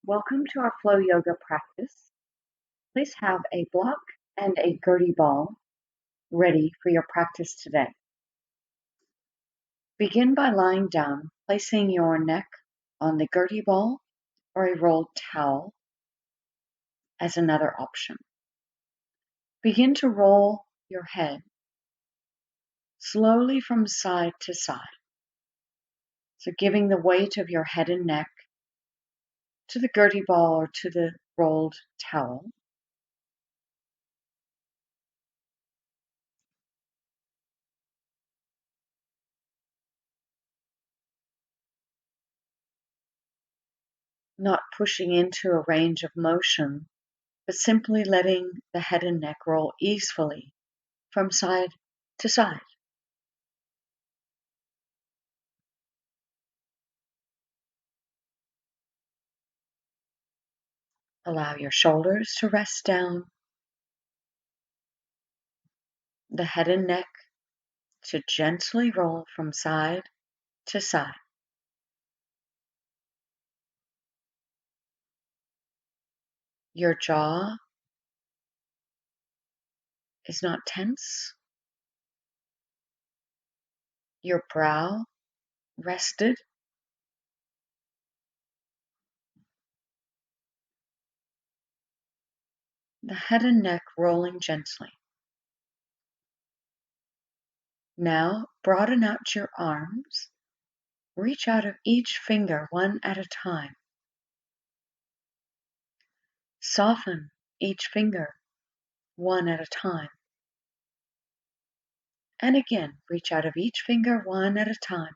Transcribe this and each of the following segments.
Welcome to our flow yoga practice. Please have a block and a Gurdy ball ready for your practice today. Begin by lying down, placing your neck on the Gurdy ball or a rolled towel as another option. Begin to roll your head slowly from side to side. So giving the weight of your head and neck to the Gurdy ball or to the rolled towel. Not pushing into a range of motion, but simply letting the head and neck roll easily from side to side. Allow your shoulders to rest down, the head and neck to gently roll from side to side. Your jaw is not tense. Your brow rested. The head and neck rolling gently. Now broaden out your arms. Reach out of each finger one at a time. Soften each finger one at a time. And again, reach out of each finger one at a time.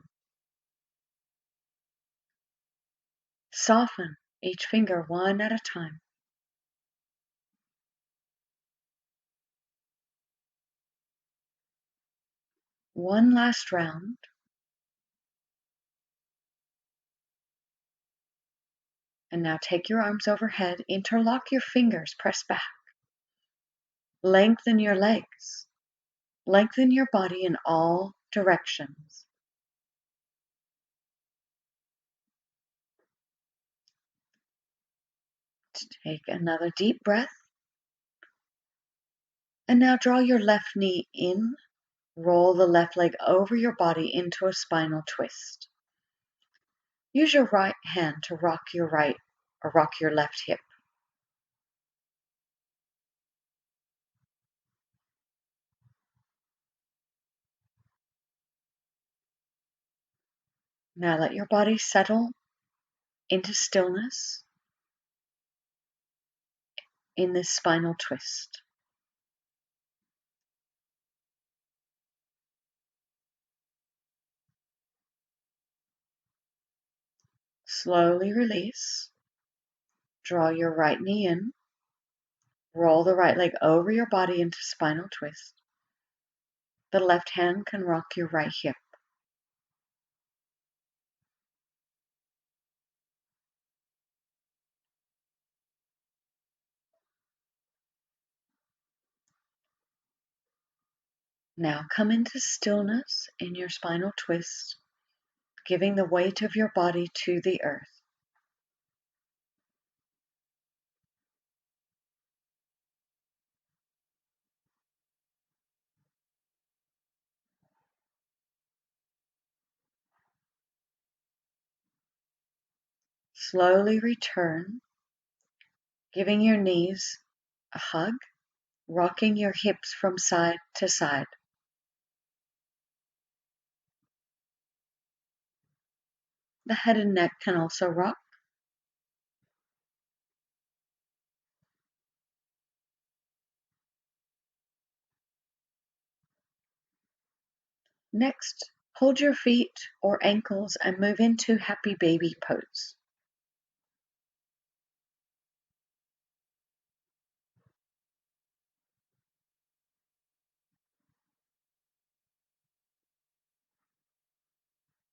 Soften each finger one at a time. One last round. And now take your arms overhead, interlock your fingers, press back. Lengthen your legs. Lengthen your body in all directions. Take another deep breath. And now draw your left knee in. Roll the left leg over your body into a spinal twist. Use your right hand to rock your right or rock your left hip. Now let your body settle into stillness in this spinal twist. Slowly release. Draw your right knee in. Roll the right leg over your body into spinal twist. The left hand can rock your right hip. Now come into stillness in your spinal twist, giving the weight of your body to the earth. Slowly return, giving your knees a hug, rocking your hips from side to side. The head and neck can also rock. Next, hold your feet or ankles and move into happy baby pose.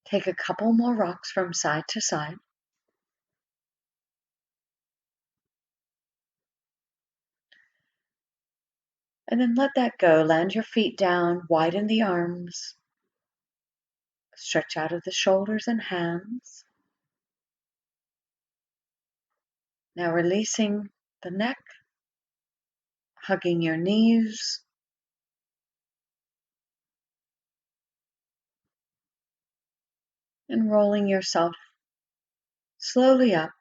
Take a couple more rocks from side to side. And then let that go. Land your feet down, widen the arms, stretch out of the shoulders and hands. Now releasing the neck, hugging your knees, and rolling yourself slowly up,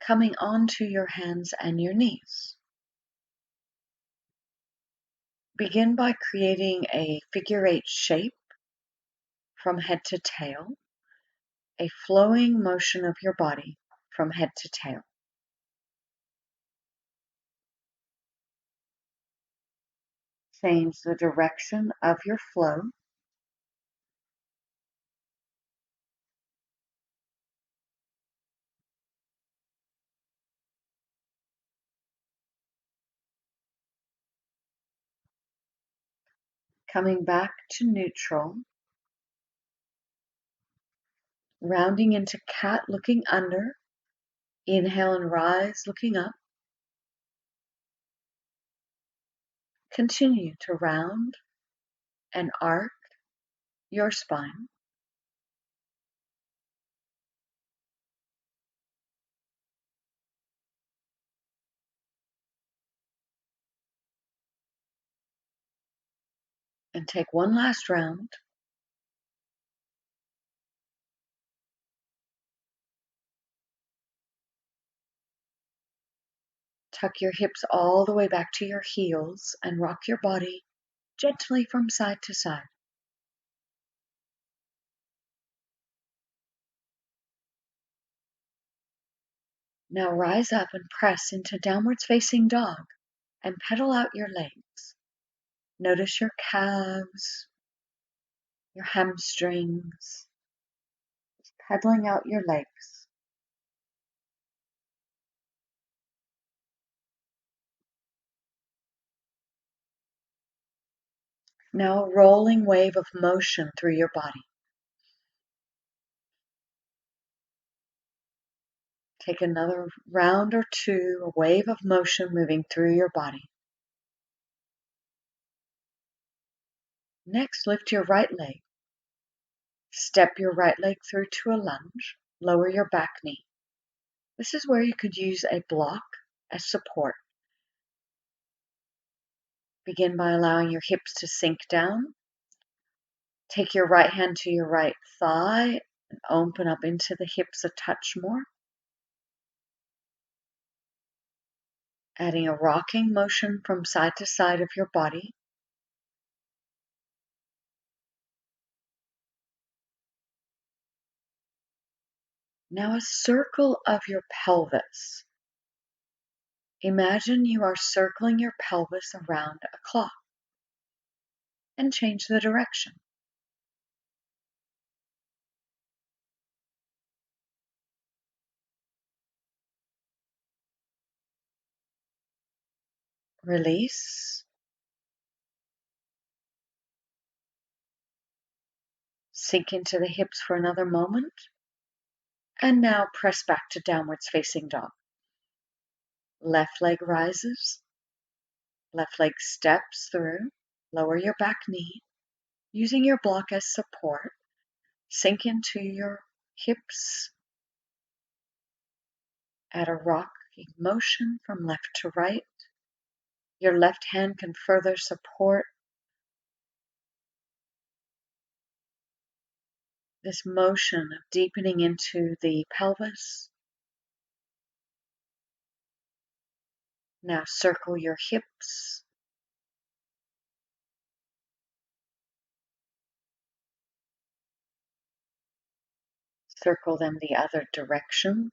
coming onto your hands and your knees. Begin by creating a figure 8 shape from head to tail, a flowing motion of your body from head to tail. Change the direction of your flow. Coming back to neutral, rounding into cat, looking under. Inhale and rise, looking up. Continue to round and arc your spine. And take one last round. Tuck your hips all the way back to your heels and rock your body gently from side to side. Now rise up and press into downwards facing dog and pedal out your legs. Notice your calves, your hamstrings, pedaling out your legs. Now a rolling wave of motion through your body. Take another round or two, a wave of motion moving through your body. Next, lift your right leg. Step your right leg through to a lunge. Lower your back knee. This is where you could use a block as support. Begin by allowing your hips to sink down. Take your right hand to your right thigh and open up into the hips a touch more. Adding a rocking motion from side to side of your body. Now a circle of your pelvis. Imagine you are circling your pelvis around a clock and change the direction. Release. Sink into the hips for another moment. And now press back to downwards facing dog. Left leg rises. Left leg steps through. Lower your back knee. Using your block as support, sink into your hips. Add a rocking motion from left to right. Your left hand can further support this motion of deepening into the pelvis. Now circle your hips. Circle them the other direction.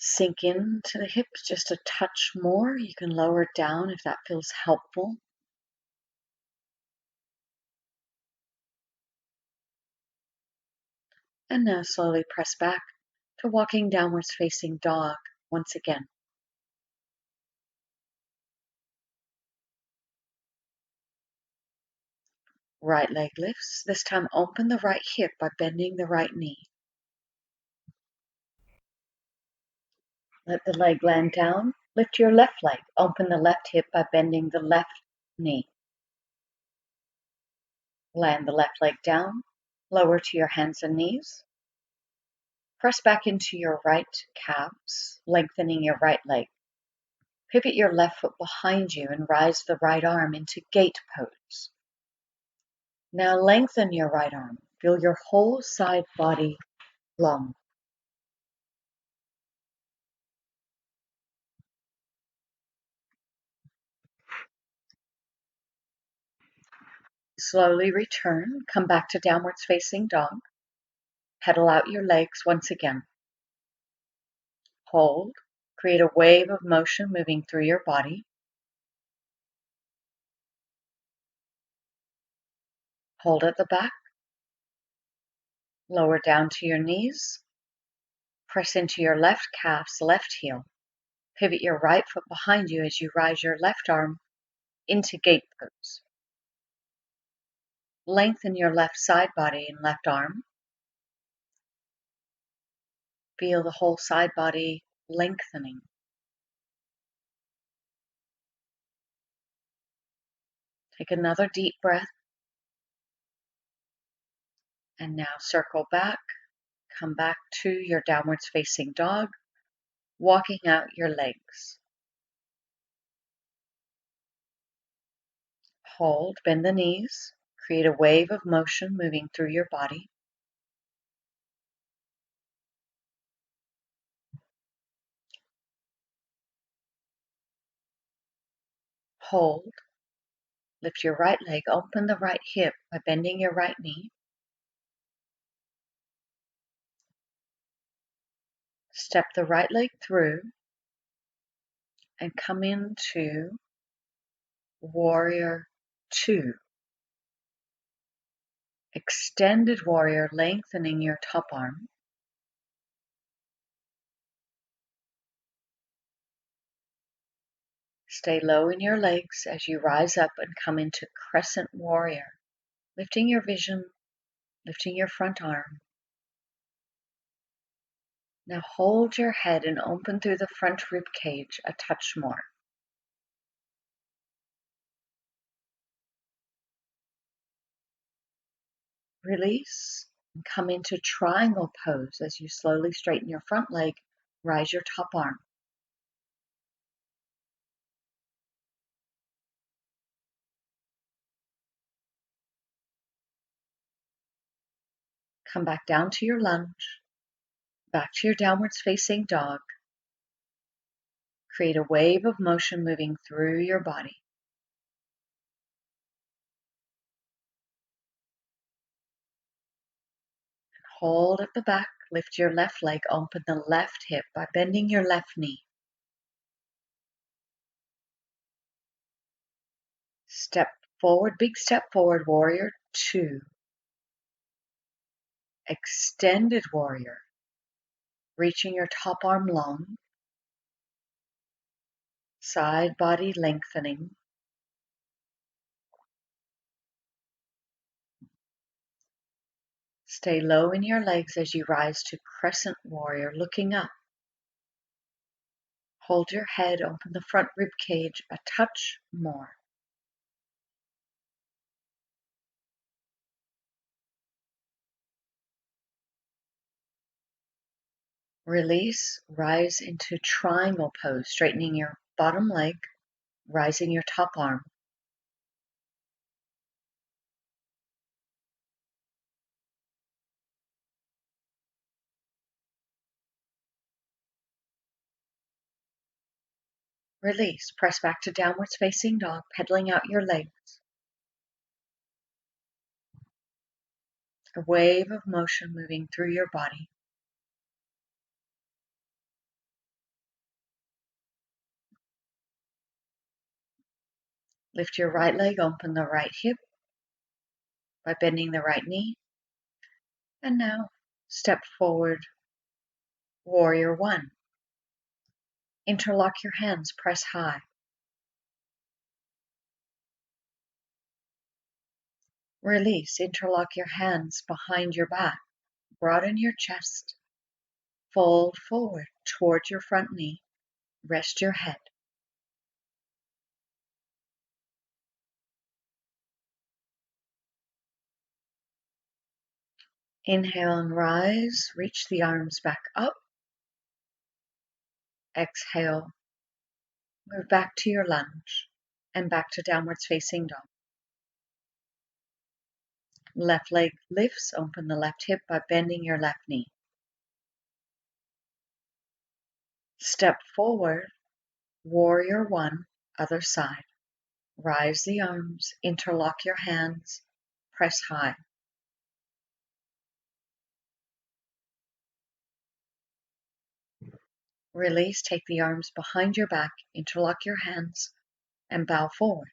Sink into the hips just a touch more. You can lower it down if that feels helpful. And now slowly press back to walking downwards facing dog once again. Right leg lifts. This time open the right hip by bending the right knee. Let the leg land down. Lift your left leg. Open the left hip by bending the left knee. Land the left leg down, lower to your hands and knees. Press back into your right calves, lengthening your right leg. Pivot your left foot behind you and rise the right arm into gate pose. Now lengthen your right arm. Feel your whole side body long. Slowly return. Come back to downwards facing dog. Pedal out your legs once again. Hold. Create a wave of motion moving through your body. Hold at the back. Lower down to your knees. Press into your left calf's left heel. Pivot your right foot behind you as you rise your left arm into gate pose. Lengthen your left side body and left arm. Feel the whole side body lengthening. Take another deep breath. And now circle back. Come back to your downwards facing dog, walking out your legs. Hold, bend the knees. Create a wave of motion moving through your body. Hold. Lift your right leg, open the right hip by bending your right knee. Step the right leg through and come into Warrior 2. Extended warrior, lengthening your top arm. Stay low in your legs as you rise up and come into crescent warrior, lifting your vision, lifting your front arm. Now hold your head and open through the front rib cage a touch more. Release and come into triangle pose as you slowly straighten your front leg, rise your top arm. Come back down to your lunge, back to your downwards facing dog. Create a wave of motion moving through your body. Hold at the back, lift your left leg, open the left hip by bending your left knee. Step forward, big step forward, warrior 2. Extended warrior, reaching your top arm long, side body lengthening. Stay low in your legs as you rise to crescent warrior, looking up. Hold your head, open the front rib cage a touch more. Release, rise into triangle pose, straightening your bottom leg, rising your top arm. Release, press back to downwards facing dog, pedaling out your legs. A wave of motion moving through your body. Lift your right leg, open the right hip by bending the right knee. And now step forward, warrior 1. Interlock your hands, press high. Release, interlock your hands behind your back. Broaden your chest. Fold forward towards your front knee. Rest your head. Inhale and rise, reach the arms back up. Exhale, move back to your lunge and back to downwards facing dog. Left leg lifts, open the left hip by bending your left knee. Step forward, warrior one, other side. Rise the arms, interlock your hands, press high. Release, take the arms behind your back, interlock your hands, and bow forward.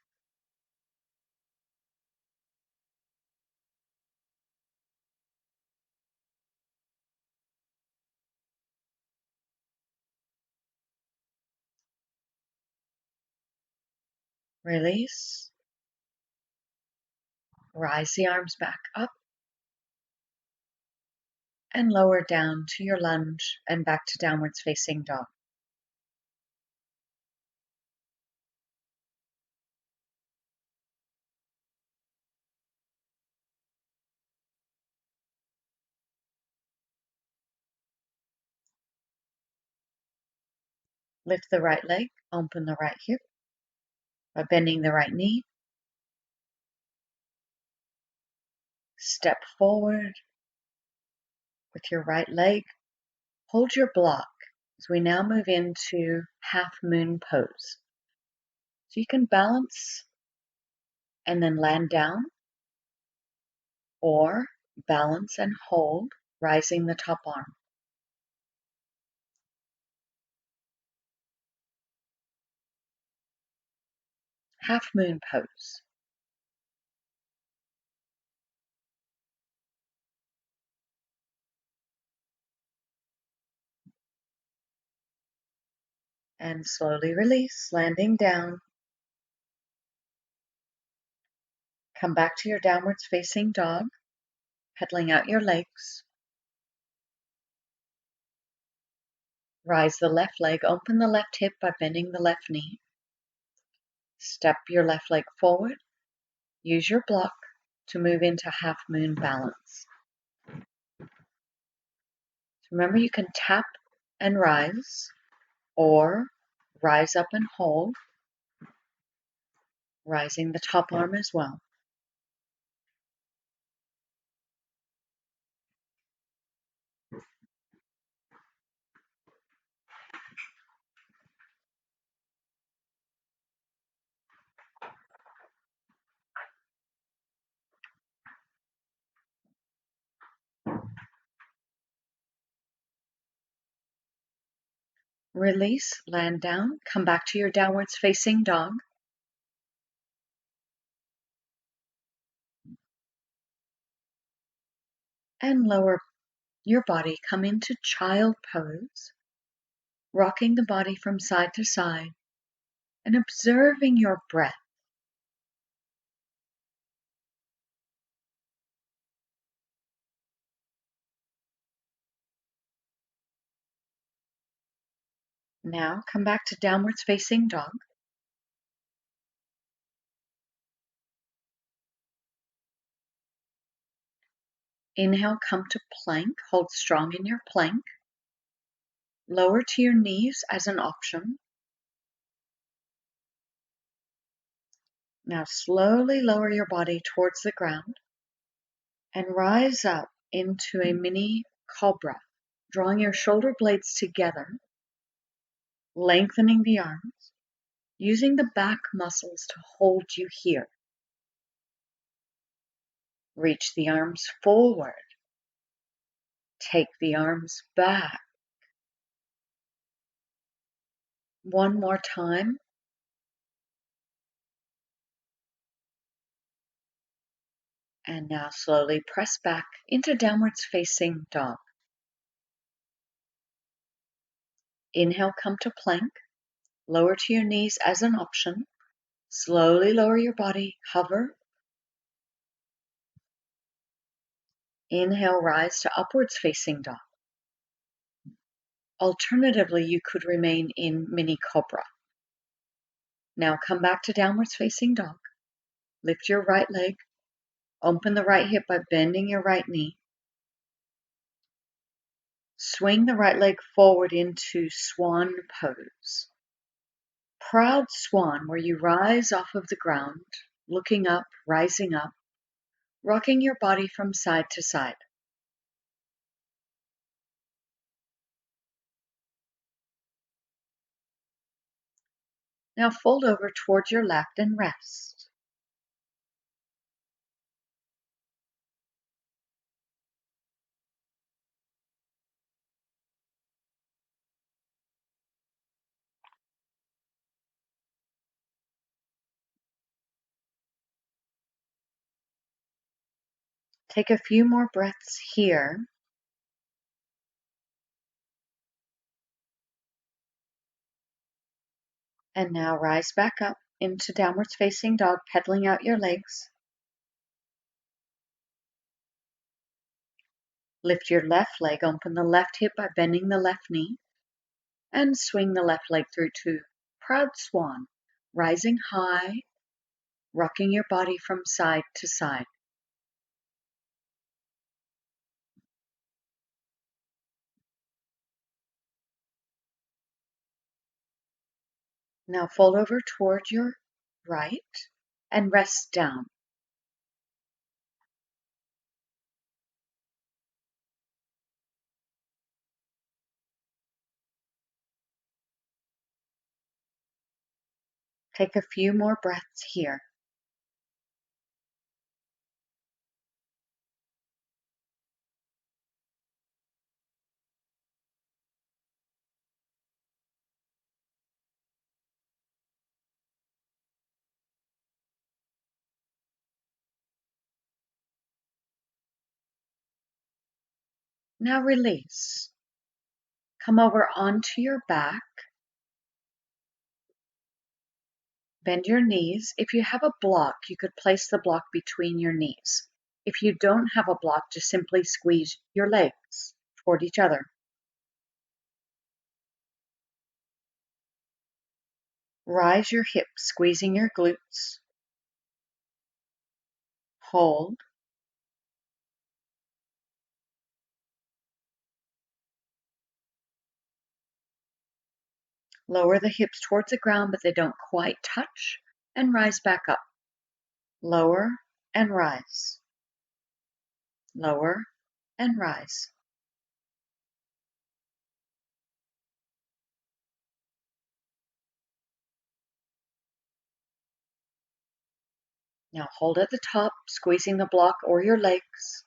Release. Rise the arms back up and lower down to your lunge and back to downwards facing dog. Lift the right leg, open the right hip by bending the right knee. Step forward with your right leg. Hold your block as we now move into half moon pose. So you can balance and then land down, or balance and hold, rising the top arm. Half moon pose. And slowly release, landing down. Come back to your downwards facing dog, pedaling out your legs. Rise the left leg, open the left hip by bending the left knee. Step your left leg forward. Use your block to move into half moon balance. Remember, you can tap and rise, or rise up and hold, rising the top arm as well. Release, land down, come back to your downwards facing dog. And lower your body, come into child pose, rocking the body from side to side and observing your breath. Now come back to downwards facing dog. Inhale, come to plank, hold strong in your plank. Lower to your knees as an option. Now slowly lower your body towards the ground and rise up into a mini cobra, drawing your shoulder blades together, lengthening the arms, using the back muscles to hold you here. Reach the arms forward. Take the arms back. One more time. And now slowly press back into downwards facing dog. Inhale, come to plank. Lower to your knees as an option. Slowly lower your body, hover. Inhale, rise to upwards facing dog. Alternatively, you could remain in mini cobra. Now come back to downwards facing dog. Lift your right leg. Open the right hip by bending your right knee. Swing the right leg forward into Swan Pose. Proud Swan, where you rise off of the ground, looking up, rising up, rocking your body from side to side. Now fold over towards your left and rest. Take a few more breaths here. And now rise back up into downwards facing dog, pedaling out your legs. Lift your left leg, open the left hip by bending the left knee, and swing the left leg through to Proud Swan, rising high, rocking your body from side to side. Now fold over toward your right and rest down. Take a few more breaths here. Now release. Come over onto your back. Bend your knees. If you have a block, you could place the block between your knees. If you don't have a block, just simply squeeze your legs toward each other. Rise your hips, squeezing your glutes. Hold. Lower the hips towards the ground, but they don't quite touch, and rise back up. Lower and rise. Lower and rise. Now hold at the top, squeezing the block or your legs.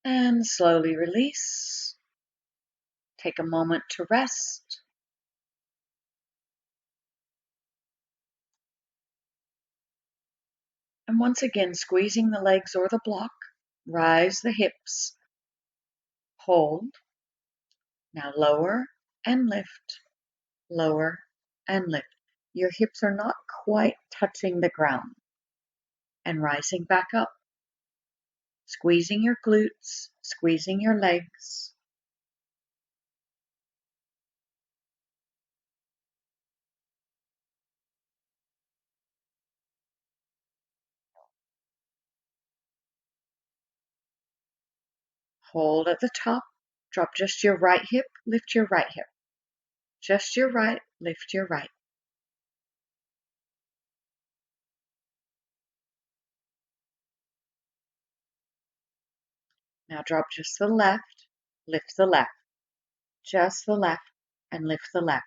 And slowly release. Take a moment to rest. And once again, squeezing the legs or the block. Rise the hips. Hold. Now lower and lift. Lower and lift. Your hips are not quite touching the ground. And rising back up. Squeezing your glutes, squeezing your legs. Hold at the top. Drop just your right hip, lift your right hip. Just your right, lift your right. Now drop just the left, lift the left. Just the left and lift the left.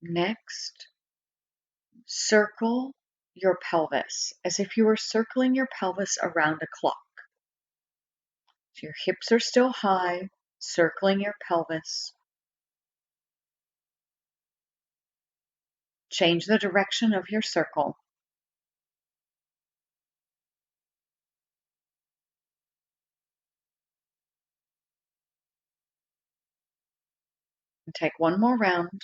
Next, circle your pelvis as if you were circling your pelvis around a clock. So your hips are still high, circling your pelvis. Change the direction of your circle. And take one more round.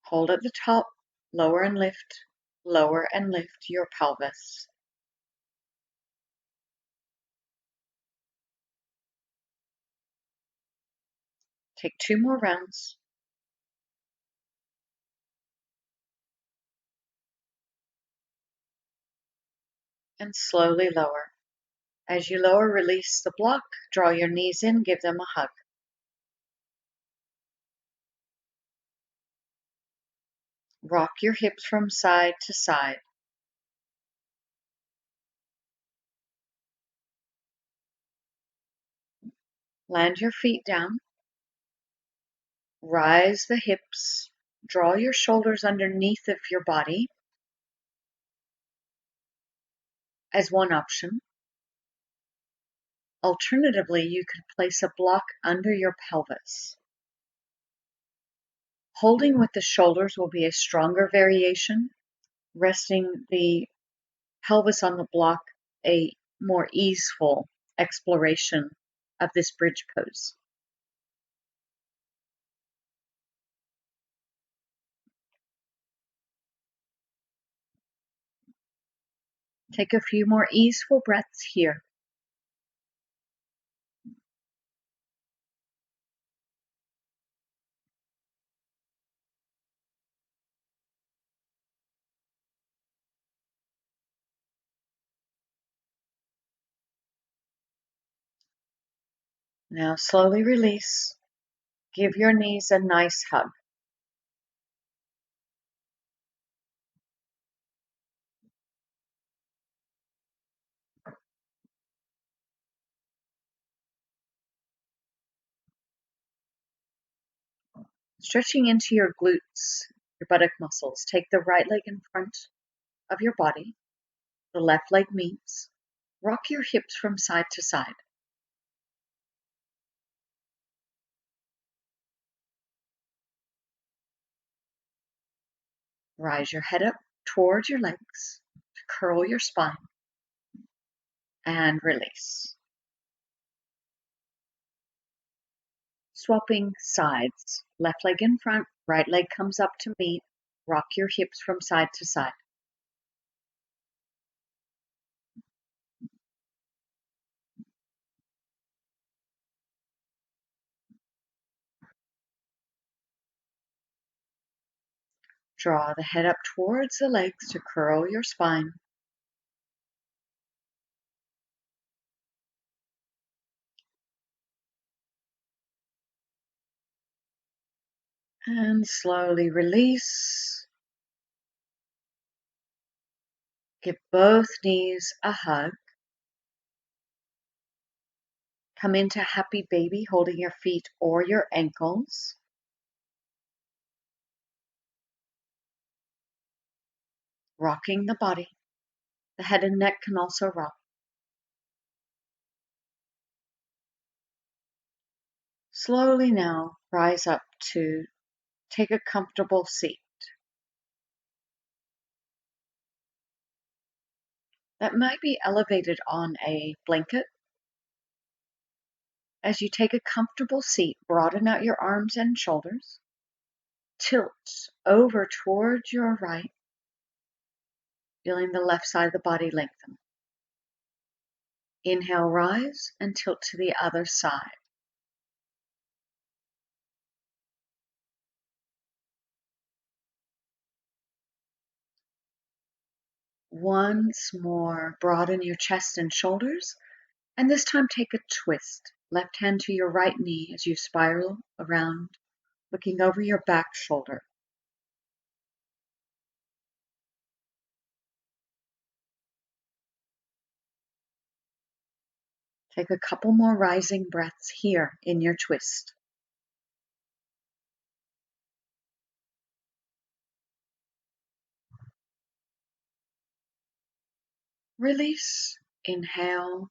Hold at the top, lower and lift your pelvis. Take 2 more rounds. And slowly lower. As you lower, release the block. Draw your knees in, give them a hug. Rock your hips from side to side. Land your feet down. Rise the hips. Draw your shoulders underneath of your body as one option. Alternatively, you could place a block under your pelvis. Holding with the shoulders will be a stronger variation. Resting the pelvis on the block, a more easeful exploration of this bridge pose. Take a few more easeful breaths here. Now slowly release. Give your knees a nice hug. Stretching into your glutes, your buttock muscles. Take the right leg in front of your body. The left leg meets. Rock your hips from side to side. Rise your head up towards your legs to curl your spine and release. Swapping sides. Left leg in front, right leg comes up to meet. Rock your hips from side to side. Draw the head up towards the legs to curl your spine. And slowly release. Give both knees a hug. Come into happy baby, holding your feet or your ankles. Rocking the body. The head and neck can also rock. Slowly now rise up to take a comfortable seat. That might be elevated on a blanket. As you take a comfortable seat, broaden out your arms and shoulders. Tilt over towards your right, feeling the left side of the body lengthen. Inhale, rise, and tilt to the other side. Once more, broaden your chest and shoulders, and this time take a twist. Left hand to your right knee as you spiral around, looking over your back shoulder. Take a couple more rising breaths here in your twist. Release. Inhale.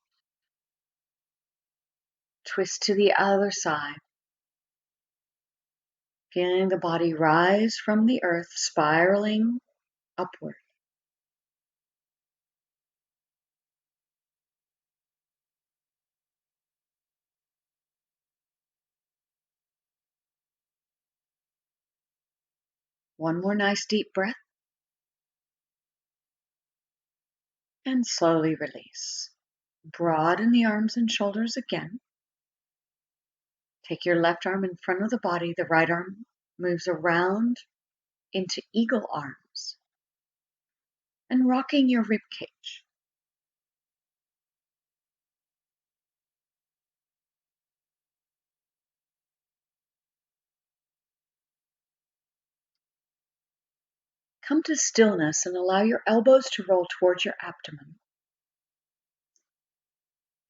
Twist to the other side. Feeling the body rise from the earth, spiraling upward. One more nice deep breath. And slowly release. Broaden the arms and shoulders again. Take your left arm in front of the body. The right arm moves around into eagle arms and rocking your rib cage. Come to stillness and allow your elbows to roll towards your abdomen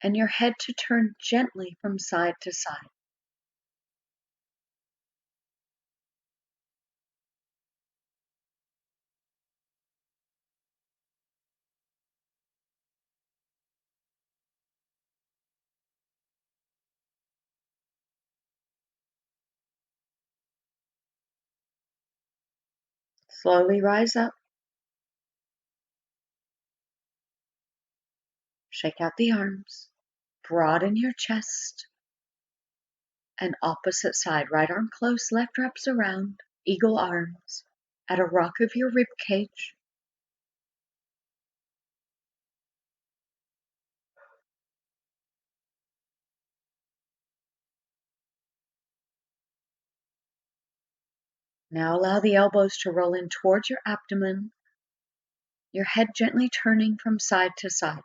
and your head to turn gently from side to side. Slowly rise up. Shake out the arms. Broaden your chest. And opposite side, right arm close, left wraps around, eagle arms, at a rock of your rib cage. Now allow the elbows to roll in towards your abdomen, your head gently turning from side to side.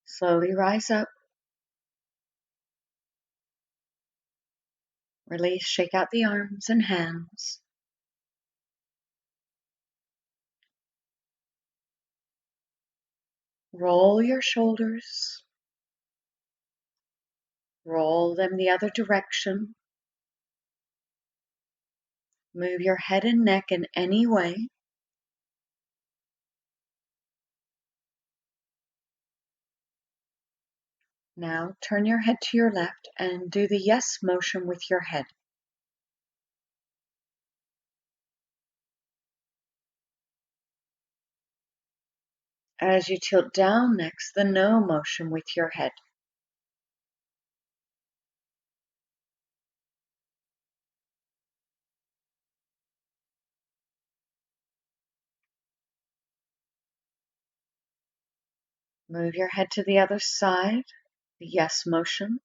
Slowly rise up. Release, shake out the arms and hands. Roll your shoulders. Roll them the other direction. Move your head and neck in any way. Now turn your head to your left and do the yes motion with your head. As you tilt down next, the no motion with your head. Move your head to the other side, the yes motion.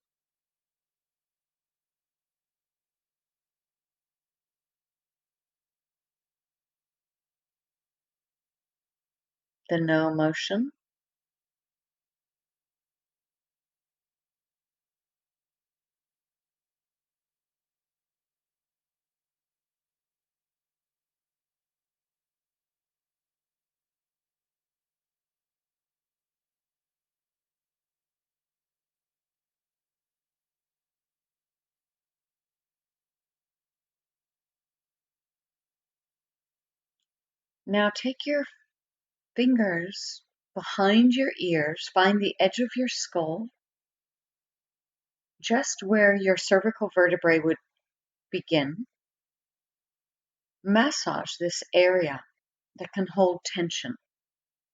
The no motion. Now take your fingers behind your ears, find the edge of your skull, just where your cervical vertebrae would begin. Massage this area that can hold tension.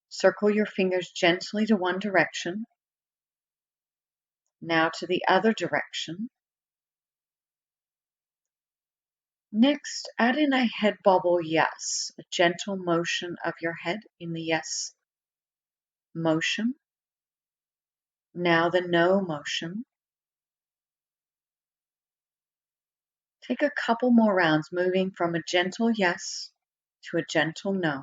Circle your fingers gently to one direction, now to the other direction. Next, add in a head bobble yes, a gentle motion of your head in the yes motion. Now the no motion. Take a couple more rounds, moving from a gentle yes to a gentle no.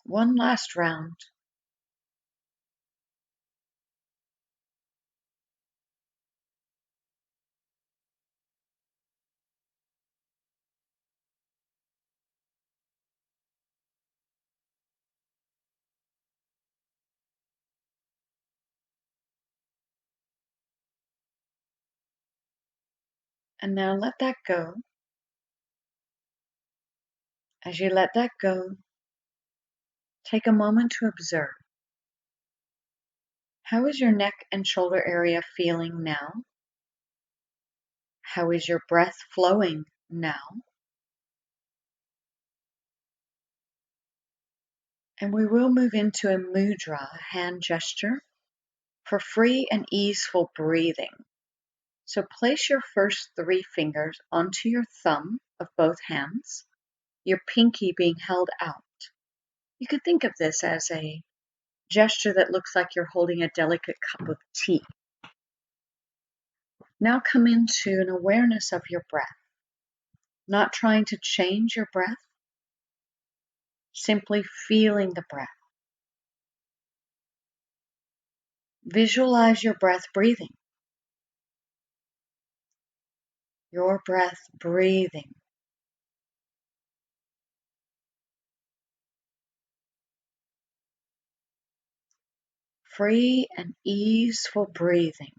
One last round. And now let that go. As you let that go, take a moment to observe. How is your neck and shoulder area feeling now? How is your breath flowing now? And we will move into a mudra, hand gesture, for free and easeful breathing. So place your first 3 fingers onto your thumb of both hands, your pinky being held out. You could think of this as a gesture that looks like you're holding a delicate cup of tea. Now come into an awareness of your breath, not trying to change your breath, simply feeling the breath. Visualize your breath breathing. Your breath breathing. Free and easeful breathing.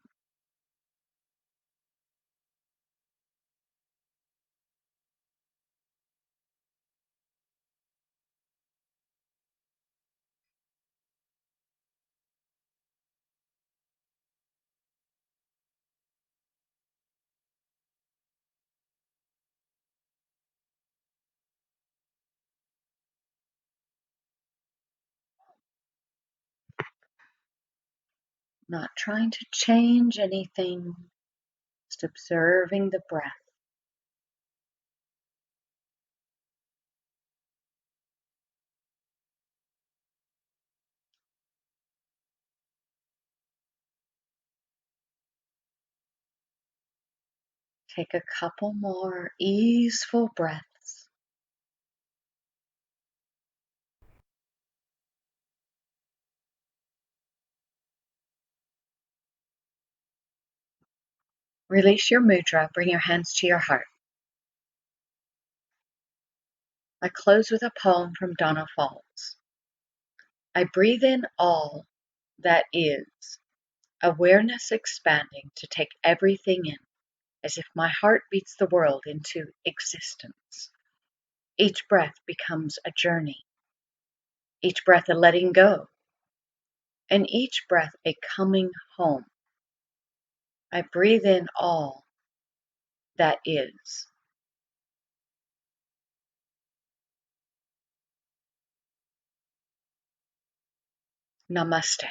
Not trying to change anything, just observing the breath. Take a couple more easeful breaths. Release your mudra, bring your hands to your heart. I close with a poem from Donna Falls. I breathe in all that is, awareness expanding to take everything in, as if my heart beats the world into existence. Each breath becomes a journey, each breath a letting go, and each breath a coming home. I breathe in all that is. Namaste.